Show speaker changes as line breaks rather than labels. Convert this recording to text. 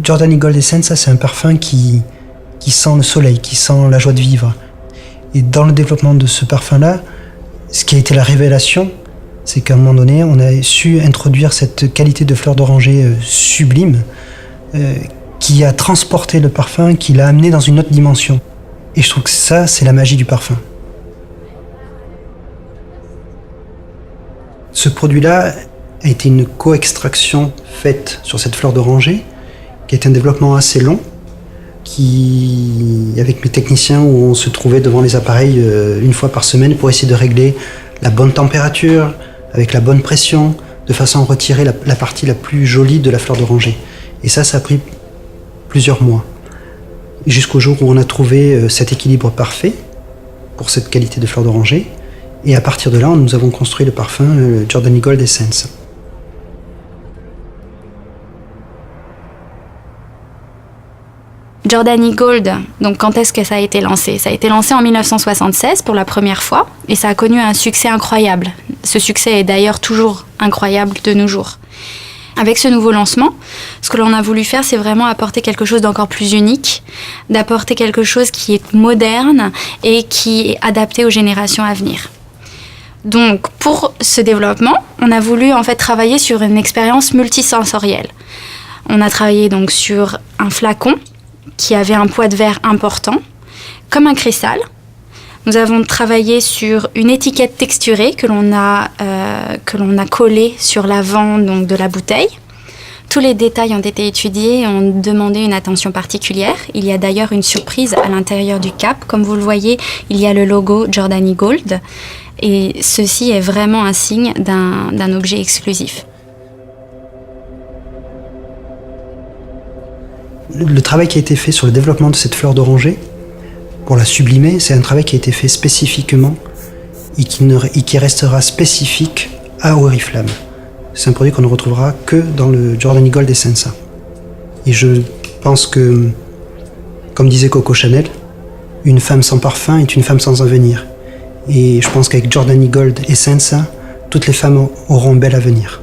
Giordani Gold Essenza, c'est un parfum qui sent le soleil, qui sent la joie de vivre. Et dans le développement de ce parfum-là, ce qui a été la révélation, c'est qu'à un moment donné, on a su introduire cette qualité de fleur d'oranger sublime qui a transporté le parfum, qui l'a amené dans une autre dimension. Et je trouve que ça, c'est la magie du parfum. Ce produit-là a été une co-extraction faite sur cette fleur d'oranger, qui a été un développement assez long, avec mes techniciens, où on se trouvait devant les appareils une fois par semaine pour essayer de régler la bonne température, avec la bonne pression, de façon à retirer la partie la plus jolie de la fleur d'oranger. Et ça a pris plusieurs mois, jusqu'au jour où on a trouvé cet équilibre parfait pour cette qualité de fleur d'oranger. Et à partir de là, nous avons construit le parfum Giordani Gold Essence.
Giordani Gold, donc quand est-ce que ça a été lancé? Ça a été lancé en 1976 pour la première fois et ça a connu un succès incroyable. Ce succès est d'ailleurs toujours incroyable de nos jours. Avec ce nouveau lancement, ce que l'on a voulu faire, c'est vraiment apporter quelque chose d'encore plus unique, d'apporter quelque chose qui est moderne et qui est adapté aux générations à venir. Donc, pour ce développement, on a voulu en fait travailler sur une expérience multisensorielle. On a travaillé donc sur un flacon qui avait un poids de verre important, comme un cristal. Nous avons travaillé sur une étiquette texturée que l'on a collée sur l'avant donc, de la bouteille. Tous les détails ont été étudiés et ont demandé une attention particulière. Il y a d'ailleurs une surprise à l'intérieur du cap. Comme vous le voyez, il y a le logo Giordani Gold. Et ceci est vraiment un signe d'un objet exclusif.
Le travail qui a été fait sur le développement de cette fleur d'oranger, pour la sublimer, c'est un travail qui a été fait spécifiquement et qui restera spécifique à Oriflamme. C'est un produit qu'on ne retrouvera que dans le Giordani Gold Essenza. Et je pense que, comme disait Coco Chanel, une femme sans parfum est une femme sans avenir. Et je pense qu'avec Giordani Gold Essenza, toutes les femmes auront un bel avenir.